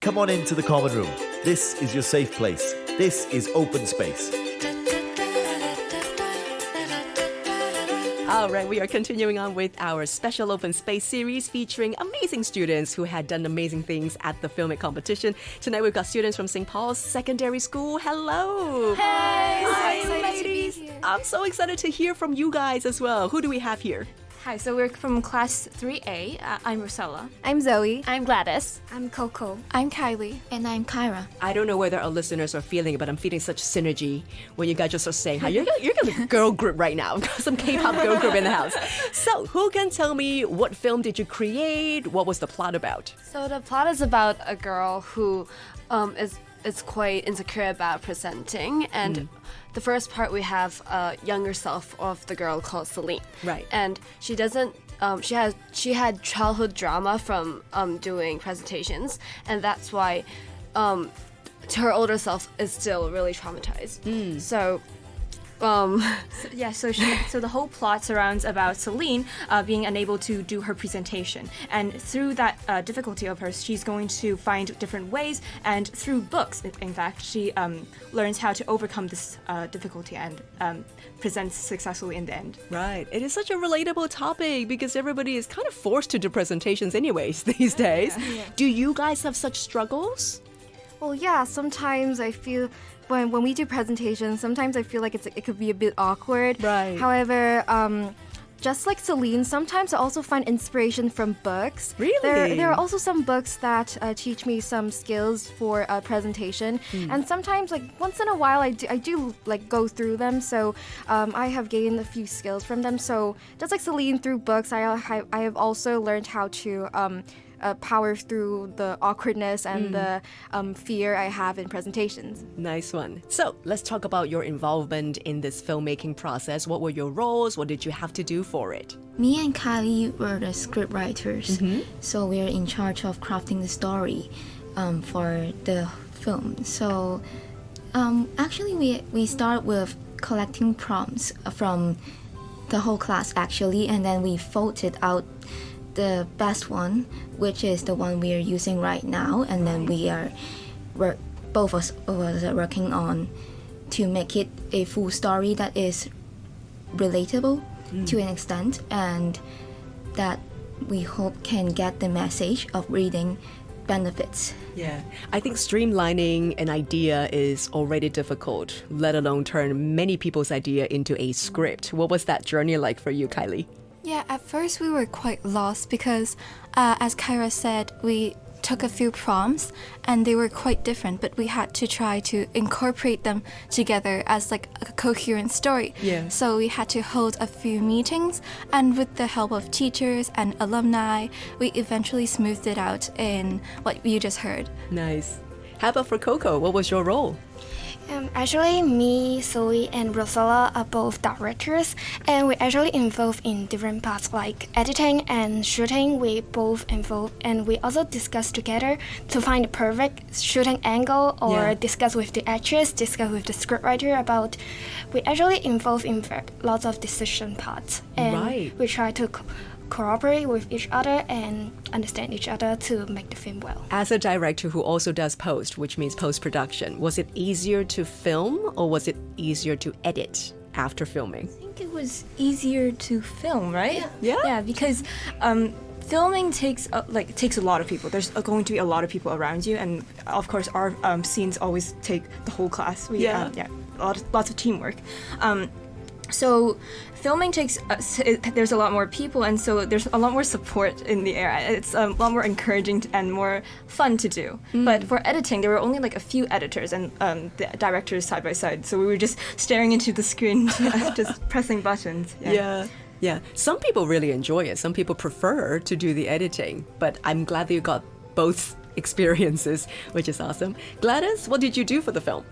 Come on into the common room. This is your safe place. This is open space. All right, we are continuing on with our special open space series featuring amazing students who had done amazing things at the Filmit competition. Tonight we've got students from St. Paul's Secondary School. Hello. Hey, Hi, ladies. I'm so excited to hear from you guys as well. Who do we have here? Hi, so we're from class 3A. I'm Rosella. I'm Zoe. I'm Gladys. I'm Coco. I'm Kylie. And I'm Kyra. I don't know whether our listeners are feeling it, but I'm feeling such synergy when you guys just are saying how you're gonna be a girl group right now. Some K-pop girl group in the house. So who can tell me what film did you create? What was the plot about? So the plot is about a girl who is quite insecure about presenting, and the first part we have a younger self of the girl called Celine. Right. And she doesn't. She had childhood drama from doing presentations, and that's why her older self is still really traumatized. So. So the whole plot surrounds about Celine being unable to do her presentation, and through that difficulty of hers, she's going to find different ways, and through books, in fact, she learns how to overcome this difficulty and presents successfully in the end. Right. It is such a relatable topic because everybody is kind of forced to do presentations anyways these days. Yeah. Do you guys have such struggles? Well, yeah, sometimes I feel when we do presentations, sometimes I feel like it could be a bit awkward. Right. However, just like Celine, sometimes I also find inspiration from books. Really? There are also some books that teach me some skills for presentation, and sometimes, like once in a while, I do like go through them. So I have gained a few skills from them. So just like Celine, through books, I have also learned how to power through the awkwardness and the fear I have in presentations. Nice one. So let's talk about your involvement in this filmmaking process. What were your roles? What did you have to do for it? Me and Kylie were the script writers, so we're in charge of crafting the story for the film. So actually we start with collecting prompts from the whole class actually, and then we voted out the best one, which is the one we are using right now, and then both of us are working on to make it a full story that is relatable to an extent, and that we hope can get the message of reading benefits. Yeah, I think streamlining an idea is already difficult, let alone turn many people's idea into a script. What was that journey like for you, Kylie? Yeah, at first we were quite lost because, as Kyra said, we took a few prompts and they were quite different, but we had to try to incorporate them together as like a coherent story. Yeah. So we had to hold a few meetings, and with the help of teachers and alumni, we eventually smoothed it out in what you just heard. Nice. How about for Coco? What was your role? Actually, me, Zoe, and Rosella are both directors, and we're actually involved in different parts like editing and shooting. We both involved, and we also discuss together to find the perfect shooting angle, or discuss with the actress, discuss with the scriptwriter about. We actually involved in lots of decision parts, and we try to cooperate with each other and understand each other to make the film well. As a director who also does post, which means post-production, was it easier to film or was it easier to edit after filming? I think it was easier to film, right? Yeah? Yeah, because filming takes a lot of people. There's going to be a lot of people around you, and of course our scenes always take the whole class. Lots of teamwork. So filming takes, there's a lot more people, and so there's a lot more support in the air. It's a lot more encouraging and more fun to do. But for editing, there were only like a few editors and the directors side by side. So we were just staring into the screen, just pressing buttons. Yeah. Some people really enjoy it. Some people prefer to do the editing. But I'm glad that you got both experiences, which is awesome. Gladys, what did you do for the film?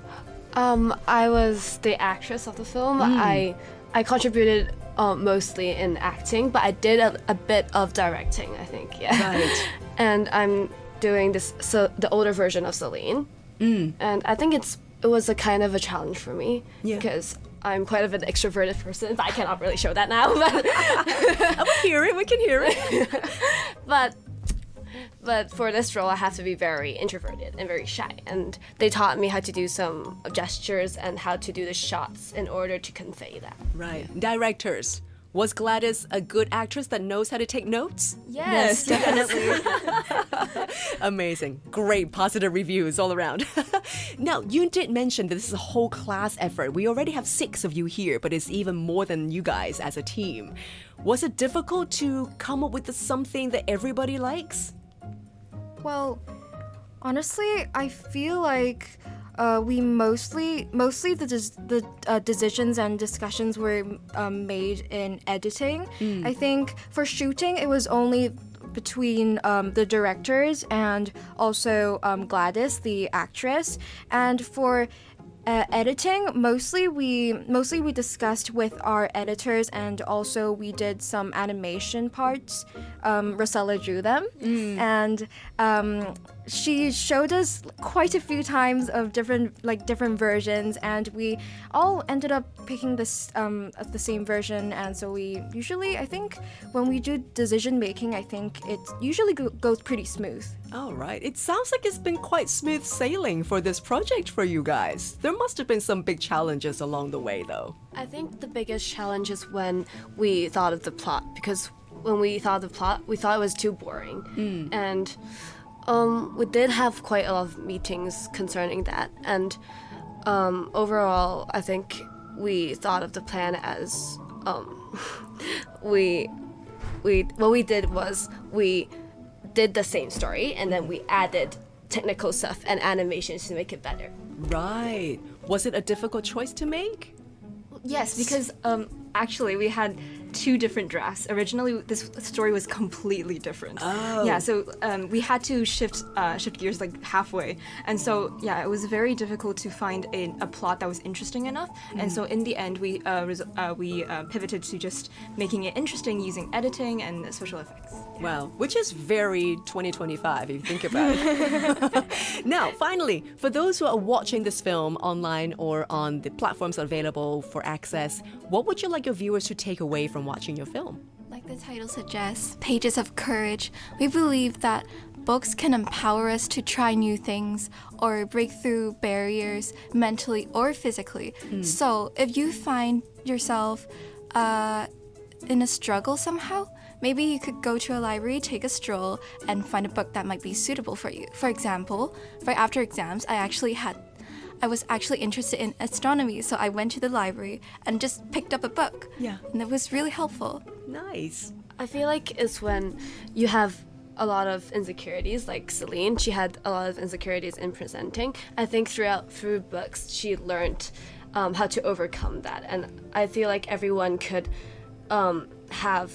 I was the actress of the film. I contributed mostly in acting, but I did a bit of directing, I think. Yeah. Right. And I'm doing the older version of Celine. And I think it was a kind of a challenge for me because I'm quite of an extroverted person, but I cannot really show that now. But We can hear it. But But for this role, I have to be very introverted and very shy. And they taught me how to do some gestures and how to do the shots in order to convey that. Right. Directors. Was Gladys a good actress that knows how to take notes? Yes, definitely. Amazing. Great positive reviews all around. Now, you did mention that this is a whole class effort. We already have 6 of you here, but it's even more than you guys as a team. Was it difficult to come up with something that everybody likes? Well, honestly, I feel like we mostly the decisions and discussions were made in editing. I think for shooting it was only between the directors and also Gladys, the actress, and for editing, mostly we discussed with our editors, and also we did some animation parts. Rosella drew them, and she showed us quite a few times of different versions, and we all ended up picking this the same version. And so we usually, I think, when we do decision making, I think it usually goes pretty smooth. All right. It sounds like it's been quite smooth sailing for this project for you guys. There must have been some big challenges along the way, though. I think the biggest challenge is when we thought of the plot, because when we thought of the plot, we thought it was too boring. And we did have quite a lot of meetings concerning that. And overall, I think we thought of the plan as what we did was we did the same story, and then we added technical stuff and animations to make it better. Right. Was it a difficult choice to make? Yes, because actually we had 2 different drafts. Originally, this story was completely different. Oh. Yeah, so we had to shift gears like halfway, and so yeah, it was very difficult to find a plot that was interesting enough. And so in the end, we pivoted to just making it interesting using editing and special effects. Wow, which is very 2025 if you think about it. Now, finally, for those who are watching this film online or on the platforms available for access, what would you like your viewers to take away from watching your film? Like the title suggests, Pages of Courage, we believe that books can empower us to try new things or break through barriers mentally or physically. So if you find yourself in a struggle somehow, maybe you could go to a library, take a stroll, and find a book that might be suitable for you. For example, right after exams, I was actually interested in astronomy, so I went to the library and just picked up a book. Yeah. And it was really helpful. Nice. I feel like it's when you have a lot of insecurities, like Celine, she had a lot of insecurities in presenting. I think through books, she learned how to overcome that. And I feel like everyone could have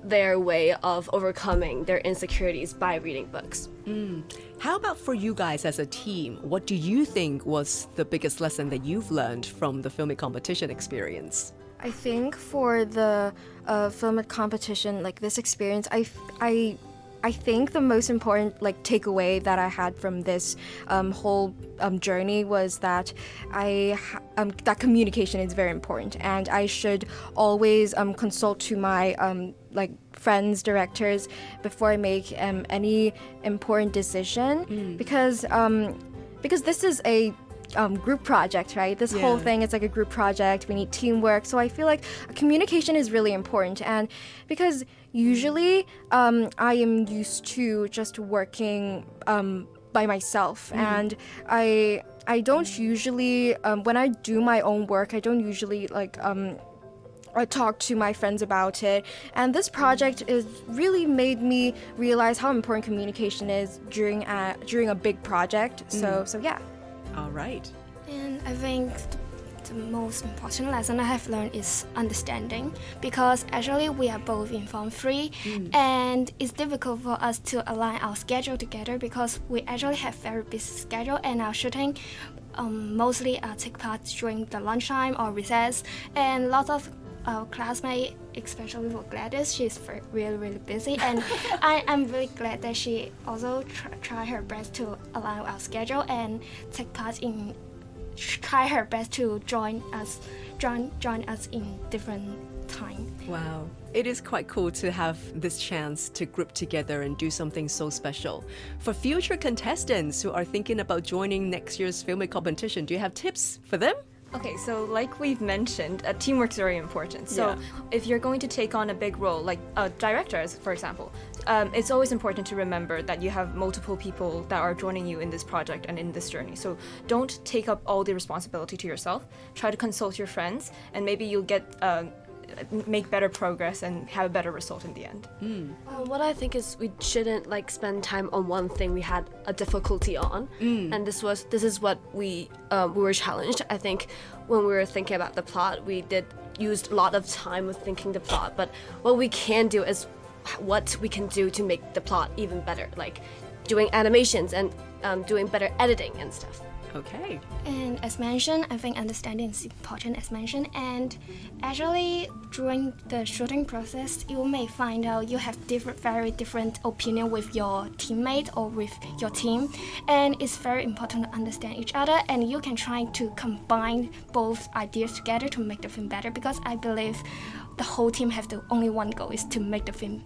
their way of overcoming their insecurities by reading books. How about for you guys as a team? What do you think was the biggest lesson that you've learned from the Filmit competition experience? I think for the Filmit competition, like this experience, I think the most important takeaway that I had from this whole journey was that that communication is very important, and I should always consult to my friends, directors before I make any important decision, because this is a group project, right? This whole thing is like a group project. We need teamwork. So I feel like communication is really important. And because usually I am used to just working by myself. And I don't usually, when I do my own work, I don't usually I talk to my friends about it, and this project is really made me realize how important communication is during a big project. So yeah. All right. And I think the most important lesson I have learned is understanding, because actually we are both in Form 3 and it's difficult for us to align our schedule together because we actually have very busy schedule, and our shooting mostly take part during the lunchtime or recess, and lots of our classmates, especially for Gladys, she's really busy, and I'm really glad that she also try her best to align our schedule and take part in try her best to join us in different time. Wow. It is quite cool to have this chance to group together and do something so special. For future contestants who are thinking about joining next year's Filmit competition, do you have tips for them? Okay, so like we've mentioned, teamwork's very important. So if you're going to take on a big role, like directors, for example, it's always important to remember that you have multiple people that are joining you in this project and in this journey. So don't take up all the responsibility to yourself. Try to consult your friends, and maybe you'll get make better progress and have a better result in the end. What I think is we shouldn't like spend time on one thing we had a difficulty on, and this is what we were challenged. I think when we were thinking about the plot, we used a lot of time with thinking the plot. But what we can do is what we can do to make the plot even better, like doing animations and doing better editing and stuff. Okay. And as mentioned, I think understanding is important as mentioned. And actually, during the shooting process, you may find out you have very different opinion with your teammate or with your team. And it's very important to understand each other. And you can try to combine both ideas together to make the film better. Because I believe the whole team have the only one goal is to make the film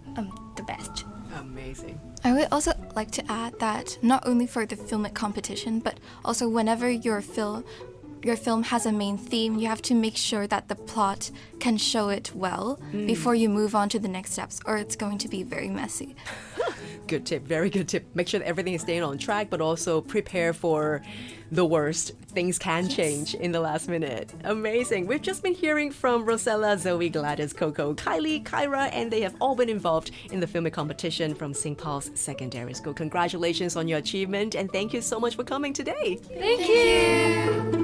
the best. Amazing. I would also like to add that not only for the Filmit competition, but also whenever your film has a main theme, you have to make sure that the plot can show it well before you move on to the next steps, or it's going to be very messy. Good tip, very good tip. Make sure that everything is staying on track, but also prepare for the worst. Things can change in the last minute. Amazing. We've just been hearing from Rosella, Zoe, Gladys, Coco, Kylie, Kyra, and they have all been involved in the Filmit competition from St. Paul's Secondary School. Congratulations on your achievement, and thank you so much for coming today. Thank you.